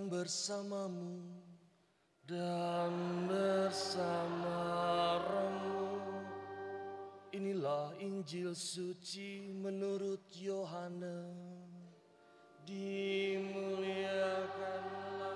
Tuhan bersamamu dan bersama rohmu. Inilah Injil suci menurut Yohanes. Dimuliakanlah Tuhan.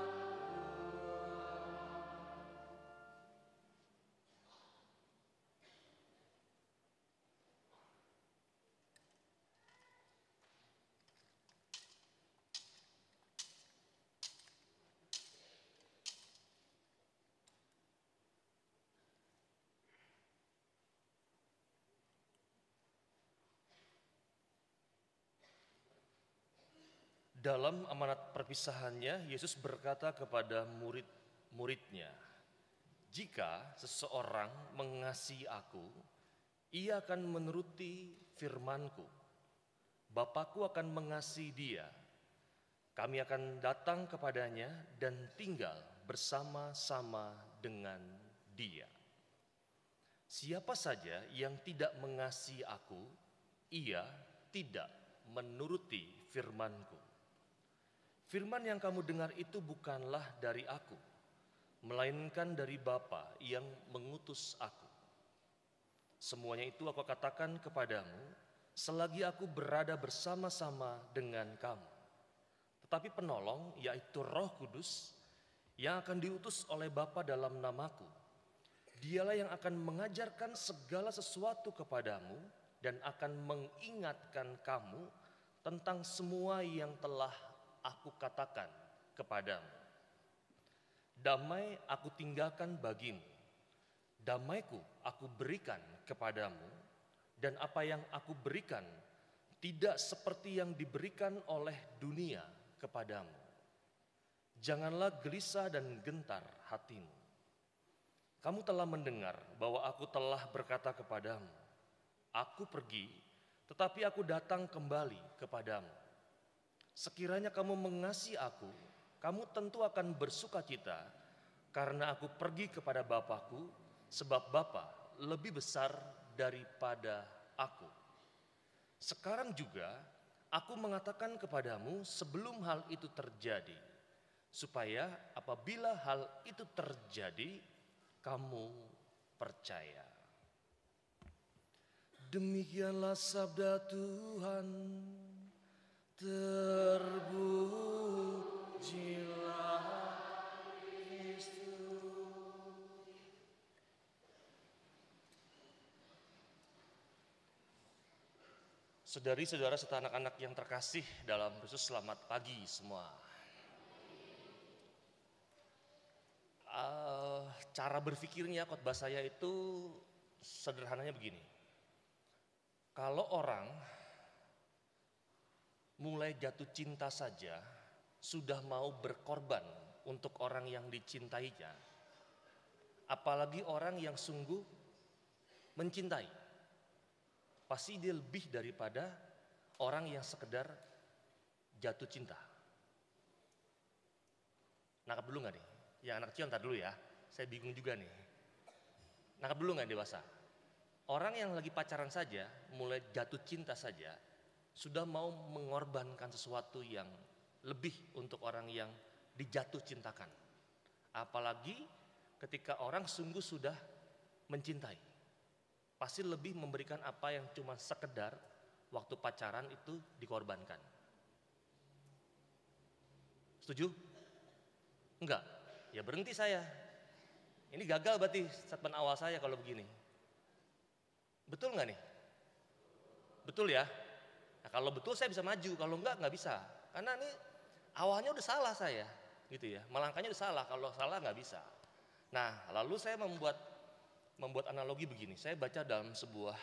Dalam amanat perpisahannya, Yesus berkata kepada murid-muridnya, "Jika seseorang mengasihi aku, ia akan menuruti firman-Ku. Bapa-Ku akan mengasihi dia. Kami akan datang kepadanya dan tinggal bersama-sama dengan dia. Siapa saja yang tidak mengasihi aku, ia tidak menuruti firman-Ku. Firman yang kamu dengar itu bukanlah dari aku, melainkan dari Bapa yang mengutus aku. Semuanya itu aku katakan kepadamu selagi aku berada bersama-sama dengan kamu. Tetapi penolong, yaitu Roh Kudus, yang akan diutus oleh Bapa dalam namaku, dialah yang akan mengajarkan segala sesuatu kepadamu dan akan mengingatkan kamu tentang semua yang telah aku katakan kepadamu. Damai aku tinggalkan bagimu, damaiku aku berikan kepadamu, dan apa yang aku berikan tidak seperti yang diberikan oleh dunia kepadamu. Janganlah gelisah dan gentar hatimu. Kamu telah mendengar bahwa aku telah berkata kepadamu, aku pergi, tetapi aku datang kembali kepadamu. Sekiranya kamu mengasihi aku, kamu tentu akan bersukacita karena aku pergi kepada Bapa-Ku, sebab Bapa lebih besar daripada aku. Sekarang juga aku mengatakan kepadamu sebelum hal itu terjadi, supaya apabila hal itu terjadi, kamu percaya." Demikianlah sabda Tuhan. Terpujilah Kristus. Saudari-saudara serta anak-anak yang terkasih dalam Kristus, selamat pagi semua. Cara berpikirnya khotbah saya itu sederhananya begini. Kalau orang mulai jatuh cinta saja sudah mau berkorban untuk orang yang dicintainya, apalagi orang yang sungguh mencintai, pasti dia lebih daripada orang yang sekedar jatuh cinta. Nangkap dulu gak nih? Yang anak kecil ntar dulu ya, saya bingung juga nih. Nangkap dulu gak dewasa? Orang yang lagi pacaran saja, mulai jatuh cinta saja, sudah mau mengorbankan sesuatu yang lebih untuk orang yang dijatuh cintakan. Apalagi ketika orang sungguh sudah mencintai, pasti lebih memberikan apa yang cuma sekedar waktu pacaran itu dikorbankan. Setuju? Enggak? Ya berhenti saya. Ini gagal berarti statement awal saya kalau begini. Betul nggak nih? Betul ya? Nah, kalau betul saya bisa maju, kalau enggak bisa. Karena ini awalnya udah salah saya, gitu ya. Melangkahnya udah salah, kalau salah nggak bisa. Nah, lalu saya membuat analogi begini. Saya baca dalam sebuah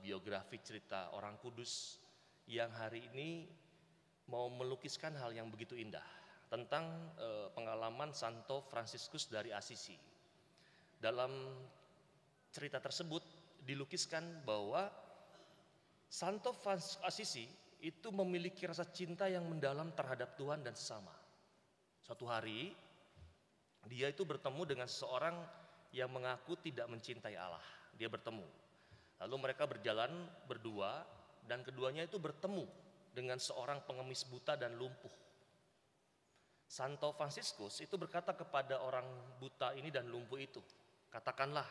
biografi cerita orang kudus yang hari ini mau melukiskan hal yang begitu indah tentang pengalaman Santo Fransiskus dari Assisi. Dalam cerita tersebut dilukiskan bahwa Santo Fransiskus Assisi itu memiliki rasa cinta yang mendalam terhadap Tuhan dan sesama. Suatu hari dia itu bertemu dengan seseorang yang mengaku tidak mencintai Allah. Dia bertemu. Lalu mereka berjalan berdua dan keduanya itu bertemu dengan seorang pengemis buta dan lumpuh. Santo Fransiskus itu berkata kepada orang buta ini dan lumpuh itu, katakanlah,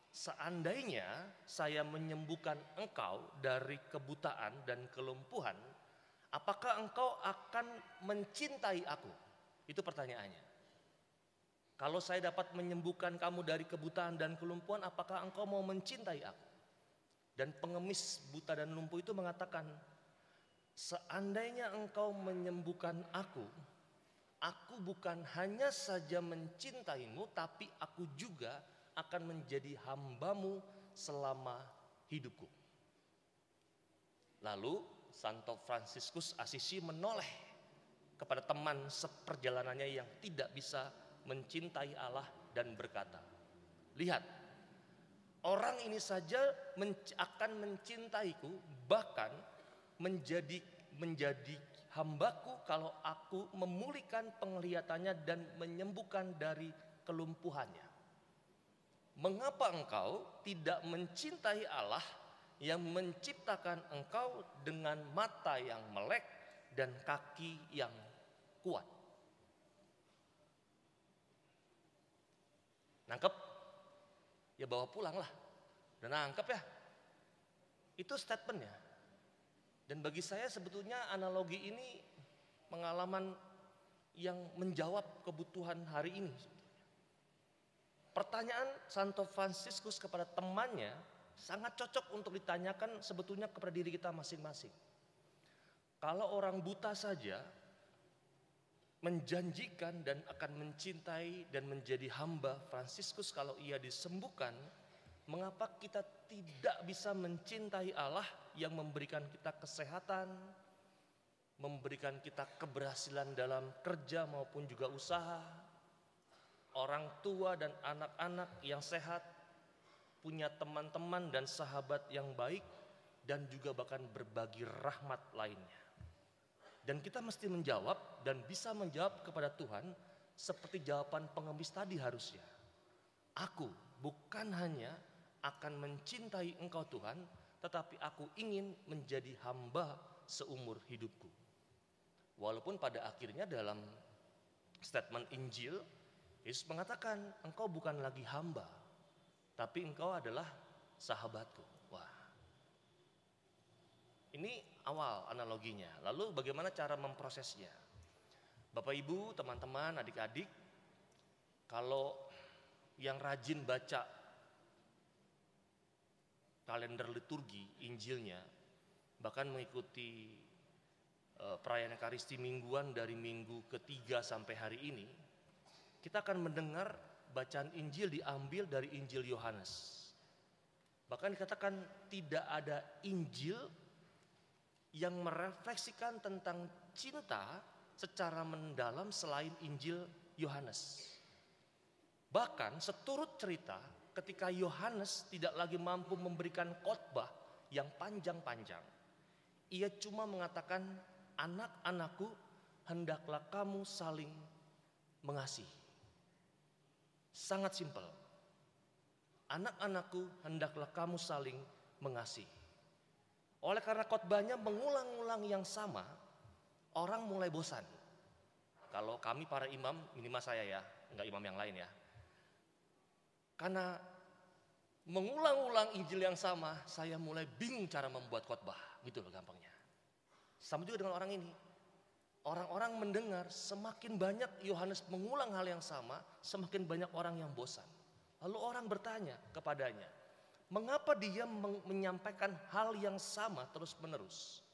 seandainya saya menyembuhkan engkau dari kebutaan dan kelumpuhan, apakah engkau akan mencintai aku? Itu pertanyaannya. Kalau saya dapat menyembuhkan kamu dari kebutaan dan kelumpuhan, apakah engkau mau mencintai aku? Dan pengemis buta dan lumpuh itu mengatakan, seandainya engkau menyembuhkan aku bukan hanya saja mencintaimu, tapi aku juga akan menjadi hambamu selama hidupku. Lalu Santo Fransiskus Assisi menoleh kepada teman seperjalanannya yang tidak bisa mencintai Allah dan berkata, lihat, orang ini saja akan mencintaiku, bahkan menjadi hambaku kalau aku memulihkan penglihatannya dan menyembuhkan dari kelumpuhannya. Mengapa engkau tidak mencintai Allah yang menciptakan engkau dengan mata yang melek dan kaki yang kuat? Nangkep? Ya bawa pulang lah. Udah nangkep ya? Itu statementnya. Dan bagi saya sebetulnya analogi ini pengalaman yang menjawab kebutuhan hari ini. Pertanyaan Santo Fransiskus kepada temannya sangat cocok untuk ditanyakan sebetulnya kepada diri kita masing-masing. Kalau orang buta saja menjanjikan dan akan mencintai dan menjadi hamba Fransiskus kalau ia disembuhkan, mengapa kita tidak bisa mencintai Allah yang memberikan kita kesehatan, memberikan kita keberhasilan dalam kerja maupun juga usaha, orang tua dan anak-anak yang sehat, punya teman-teman dan sahabat yang baik, dan juga bahkan berbagi rahmat lainnya. Dan kita mesti menjawab dan bisa menjawab kepada Tuhan seperti jawaban pengemis tadi harusnya. Aku bukan hanya akan mencintai engkau Tuhan, tetapi aku ingin menjadi hamba seumur hidupku. Walaupun pada akhirnya dalam statement Injil, Yesus mengatakan engkau bukan lagi hamba, tapi engkau adalah sahabatku. Wah, ini awal analoginya. Lalu bagaimana cara memprosesnya? Bapak Ibu, teman-teman, adik-adik, kalau yang rajin baca kalender liturgi Injilnya, bahkan mengikuti perayaan Ekaristi mingguan dari minggu ketiga sampai hari ini, kita akan mendengar bacaan Injil diambil dari Injil Yohanes. Bahkan dikatakan tidak ada Injil yang merefleksikan tentang cinta secara mendalam selain Injil Yohanes. Bahkan seturut cerita, ketika Yohanes tidak lagi mampu memberikan khotbah yang panjang-panjang, ia cuma mengatakan, anak-anakku, hendaklah kamu saling mengasihi. Sangat simpel. Anak-anakku, hendaklah kamu saling mengasihi. Oleh karena khotbahnya mengulang-ulang yang sama, orang mulai bosan. Kalau kami para imam, minimal saya ya, enggak imam yang lain ya. Karena mengulang-ulang Injil yang sama, saya mulai bingung cara membuat khotbah, gitu loh gampangnya. Sama juga dengan orang ini. Orang-orang mendengar semakin banyak Yohanes mengulang hal yang sama, semakin banyak orang yang bosan. Lalu orang bertanya kepadanya, mengapa dia menyampaikan hal yang sama terus-menerus?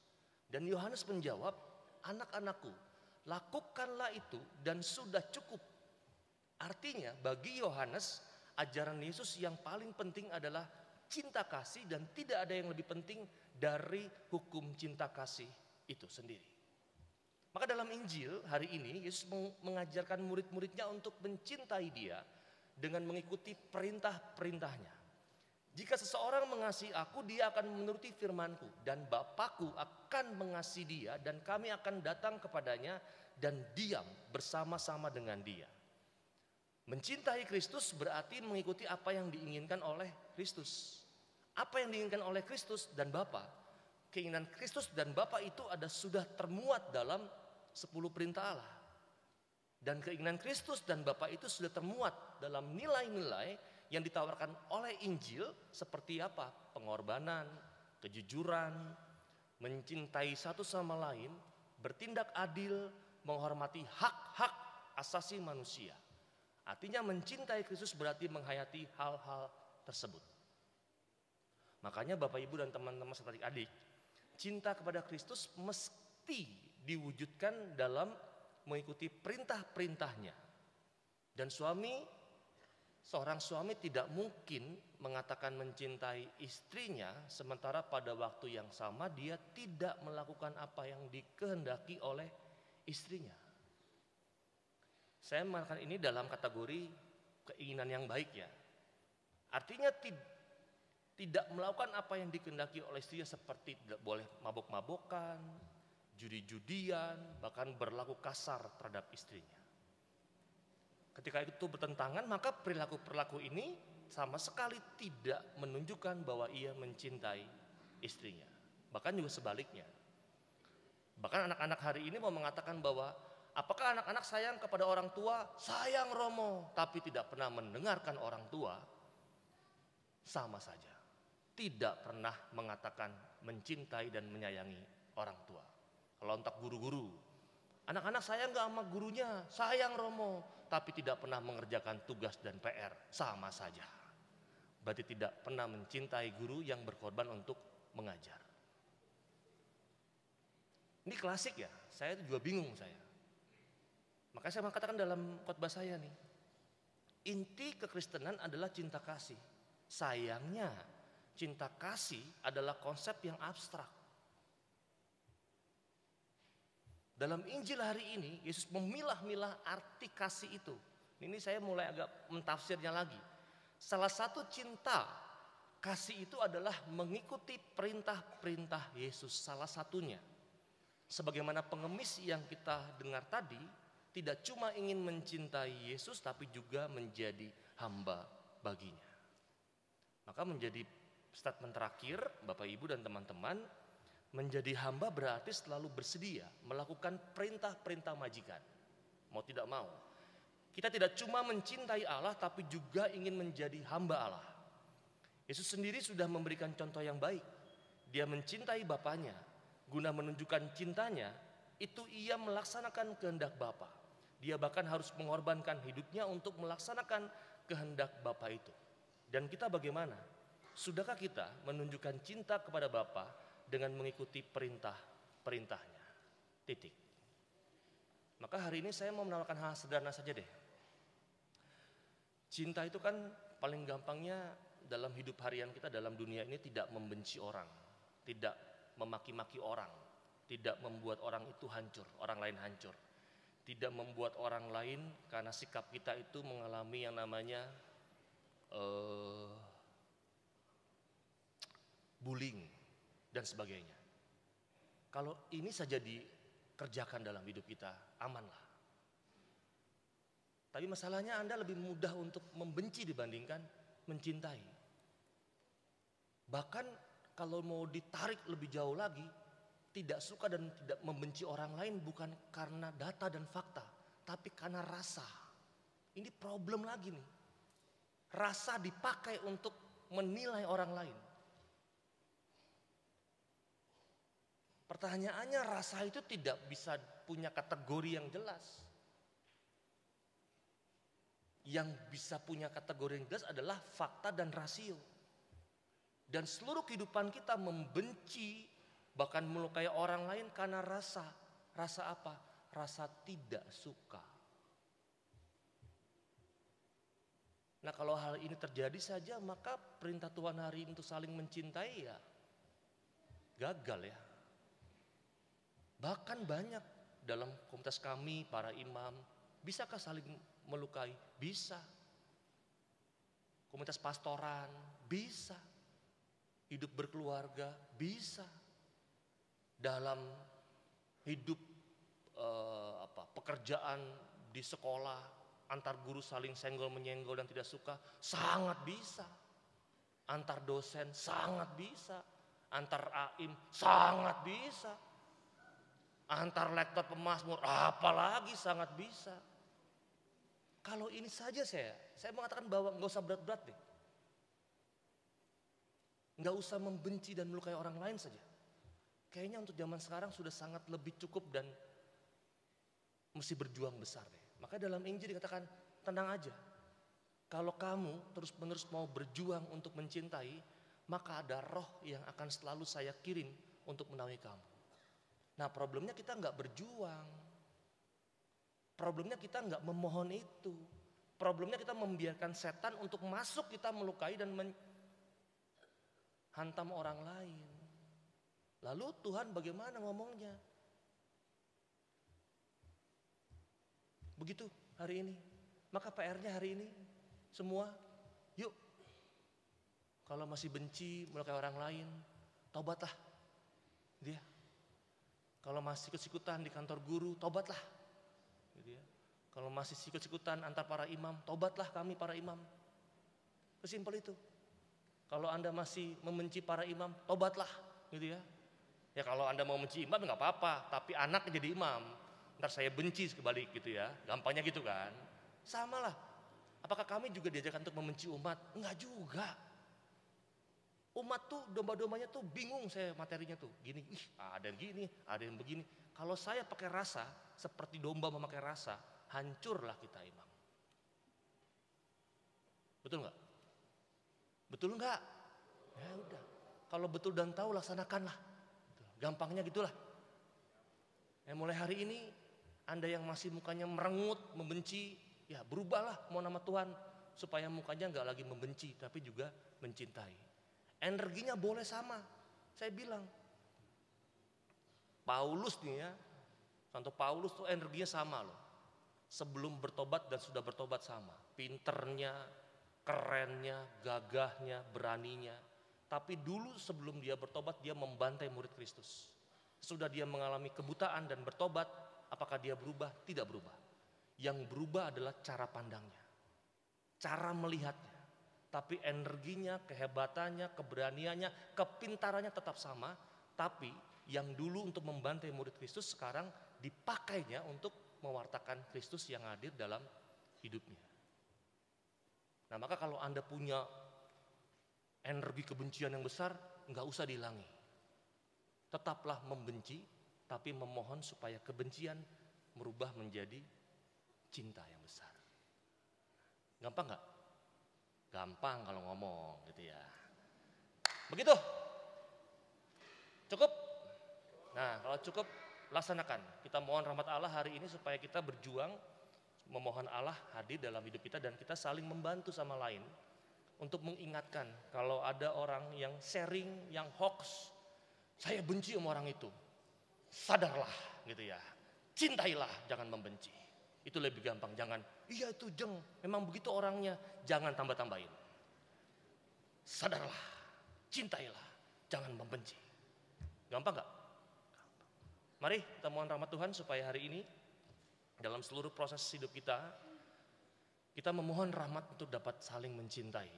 Dan Yohanes menjawab, anak-anakku, lakukanlah itu dan sudah cukup. Artinya bagi Yohanes, ajaran Yesus yang paling penting adalah cinta kasih dan tidak ada yang lebih penting dari hukum cinta kasih itu sendiri. Maka dalam Injil hari ini Yesus mengajarkan murid-muridnya untuk mencintai dia dengan mengikuti perintah-perintahnya. Jika seseorang mengasihi aku, dia akan menuruti firmanku, dan Bapakku akan mengasihi dia, dan kami akan datang kepadanya dan diam bersama-sama dengan dia. Mencintai Kristus berarti mengikuti apa yang diinginkan oleh Kristus. Apa yang diinginkan oleh Kristus dan Bapa? Keinginan Kristus dan Bapa itu sudah termuat dalam 10 perintah Allah. Dan keinginan Kristus dan Bapa itu sudah termuat dalam nilai-nilai yang ditawarkan oleh Injil seperti apa? Pengorbanan, kejujuran, mencintai satu sama lain, bertindak adil, menghormati hak-hak asasi manusia. Artinya mencintai Kristus berarti menghayati hal-hal tersebut. Makanya Bapak Ibu dan teman-teman serta adik-adik, cinta kepada Kristus mesti diwujudkan dalam mengikuti perintah-perintahnya. Dan seorang suami tidak mungkin mengatakan mencintai istrinya sementara pada waktu yang sama dia tidak melakukan apa yang dikehendaki oleh istrinya. Saya mengatakan ini dalam kategori keinginan yang baik ya. Artinya tidak melakukan apa yang dikehendaki oleh istrinya seperti tidak boleh mabok-mabokan, judi-judian, bahkan berlaku kasar terhadap istrinya. Ketika itu bertentangan, maka perilaku-perilaku ini sama sekali tidak menunjukkan bahwa ia mencintai istrinya. Bahkan juga sebaliknya. Bahkan anak-anak hari ini mau mengatakan bahwa apakah anak-anak sayang kepada orang tua? Sayang Romo, tapi tidak pernah mendengarkan orang tua. Sama saja. Tidak pernah mengatakan mencintai dan menyayangi orang tua. Kalau untuk guru-guru, anak-anak sayang gak sama gurunya, sayang Romo, tapi tidak pernah mengerjakan tugas dan PR, sama saja. Berarti tidak pernah mencintai guru yang berkorban untuk mengajar. Ini klasik ya, saya juga bingung saya. Makanya saya mengatakan dalam khotbah saya nih, inti kekristenan adalah cinta kasih. Sayangnya, cinta kasih adalah konsep yang abstrak. Dalam Injil hari ini, Yesus memilah-milah arti kasih itu. Ini saya mulai agak mentafsirnya lagi. Salah satu cinta kasih itu adalah mengikuti perintah-perintah Yesus. Salah satunya. Sebagaimana pengemis yang kita dengar tadi, tidak cuma ingin mencintai Yesus, tapi juga menjadi hamba baginya. Maka menjadi statement terakhir, Bapak Ibu dan teman-teman, menjadi hamba berarti selalu bersedia melakukan perintah-perintah majikan. Mau tidak mau. Kita tidak cuma mencintai Allah tapi juga ingin menjadi hamba Allah. Yesus sendiri sudah memberikan contoh yang baik. Dia mencintai Bapaknya. Guna menunjukkan cintanya, itu ia melaksanakan kehendak Bapa. Dia bahkan harus mengorbankan hidupnya untuk melaksanakan kehendak Bapa itu. Dan kita bagaimana? Sudahkah kita menunjukkan cinta kepada Bapa dengan mengikuti perintah-perintahnya. Titik. Maka hari ini saya mau menawarkan hal sederhana saja deh. Cinta itu kan paling gampangnya dalam hidup harian kita dalam dunia ini tidak membenci orang. Tidak memaki-maki orang. Tidak membuat orang itu hancur, orang lain hancur. Tidak membuat orang lain karena sikap kita itu mengalami yang namanya bullying dan sebagainya. Kalau ini saja dikerjakan dalam hidup kita, amanlah. Tapi masalahnya Anda lebih mudah untuk membenci dibandingkan mencintai. Bahkan kalau mau ditarik lebih jauh lagi, tidak suka dan tidak membenci orang lain bukan karena data dan fakta, tapi karena rasa. Ini problem lagi nih. Rasa dipakai untuk menilai orang lain. Pertanyaannya, rasa itu tidak bisa punya kategori yang jelas. Yang bisa punya kategori yang jelas adalah fakta dan rasio. Dan seluruh kehidupan kita membenci, bahkan melukai orang lain karena rasa. Rasa apa? Rasa tidak suka. Nah, kalau hal ini terjadi saja, maka perintah Tuhan hari ini untuk saling mencintai ya gagal ya. Bahkan banyak dalam komunitas kami, para imam, bisakah saling melukai? Bisa. Komunitas pastoran, bisa. Hidup berkeluarga, bisa. Dalam hidup pekerjaan di sekolah, antar guru saling senggol menyenggol dan tidak suka, sangat bisa. Antar dosen, sangat bisa. Antar aim, sangat bisa. Antar lektor pemazmur, apalagi sangat bisa. Kalau ini saja saya mengatakan bahwa nggak usah berat-berat deh. Nggak usah membenci dan melukai orang lain saja. Kayaknya untuk zaman sekarang sudah sangat lebih cukup dan mesti berjuang besar deh. Maka dalam Injil dikatakan tenang aja. Kalau kamu terus-menerus mau berjuang untuk mencintai, maka ada roh yang akan selalu saya kirim untuk menaungi kamu. Nah problemnya kita nggak berjuang. Problemnya kita nggak memohon itu. Problemnya kita membiarkan setan untuk masuk kita melukai dan hantam orang lain. Lalu Tuhan bagaimana ngomongnya? Begitu hari ini. Maka PR-nya hari ini semua, yuk. Kalau masih benci melukai orang lain, tobatlah. Dia. Kalau masih ikut-ikutan di kantor guru, tobatlah. Gitu ya. Kalau masih ikut-ikutan antar para imam, tobatlah kami para imam. Sesimpel itu. Kalau Anda masih membenci para imam, tobatlah, gitu ya. Ya kalau Anda mau membenci imam nggak apa-apa, tapi anak jadi imam. Ntar saya benci sekebalik gitu ya, gampangnya gitu kan. Sama lah. Apakah kami juga diajarkan untuk membenci umat? Enggak juga. Umat tuh domba-dombanya tuh bingung saya materinya tuh. Gini, ada yang gini, ada yang begini. Kalau saya pakai rasa, seperti domba memakai rasa, hancurlah kita imam. Betul nggak? Betul enggak? Ya udah. Kalau betul dan tahu laksanakanlah. Gampangnya gitulah. Mulai hari ini Anda yang masih mukanya merengut, membenci, ya berubahlah mau nama Tuhan supaya mukanya enggak lagi membenci tapi juga mencintai. Energinya boleh sama. Saya bilang. Paulus nih ya. Santo Paulus tuh energinya sama loh. Sebelum bertobat dan sudah bertobat sama. Pinternya, kerennya, gagahnya, beraninya. Tapi dulu sebelum dia bertobat dia membantai murid Kristus. Sudah dia mengalami kebutaan dan bertobat, apakah dia berubah? Tidak berubah. Yang berubah adalah cara pandangnya. Cara melihatnya. Tapi energinya, kehebatannya, keberaniannya, kepintarannya tetap sama. Tapi yang dulu untuk membantai murid Kristus sekarang dipakainya untuk mewartakan Kristus yang hadir dalam hidupnya. Nah maka kalau Anda punya energi kebencian yang besar, nggak usah dihilangi. Tetaplah membenci, tapi memohon supaya kebencian merubah menjadi cinta yang besar. Gampang nggak? Gampang kalau ngomong gitu ya. Begitu? Cukup? Nah kalau cukup, laksanakan. Kita mohon rahmat Allah hari ini supaya kita berjuang memohon Allah hadir dalam hidup kita dan kita saling membantu sama lain untuk mengingatkan kalau ada orang yang sharing, yang hoax, saya benci sama orang itu. Sadarlah gitu ya. Cintailah, jangan membenci. Itu lebih gampang, jangan iya itu jeng, memang begitu orangnya, jangan tambah-tambahin. Sadarlah, cintailah, jangan membenci. Gampang gak? Mari kita mohon rahmat Tuhan supaya hari ini dalam seluruh proses hidup kita memohon rahmat untuk dapat saling mencintai.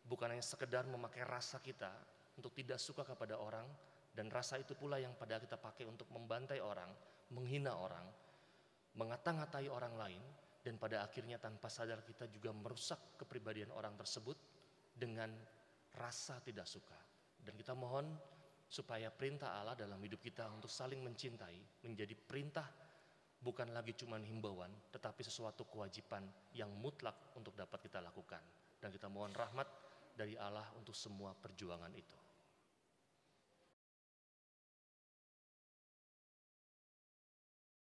Bukan hanya sekedar memakai rasa kita untuk tidak suka kepada orang, dan rasa itu pula yang pada kita pakai untuk membantai orang, menghina orang, mengata-ngatai orang lain, dan pada akhirnya tanpa sadar kita juga merusak kepribadian orang tersebut dengan rasa tidak suka. Dan kita mohon supaya perintah Allah dalam hidup kita untuk saling mencintai menjadi perintah, bukan lagi cuma himbauan, tetapi sesuatu kewajiban yang mutlak untuk dapat kita lakukan. Dan kita mohon rahmat dari Allah untuk semua perjuangan itu.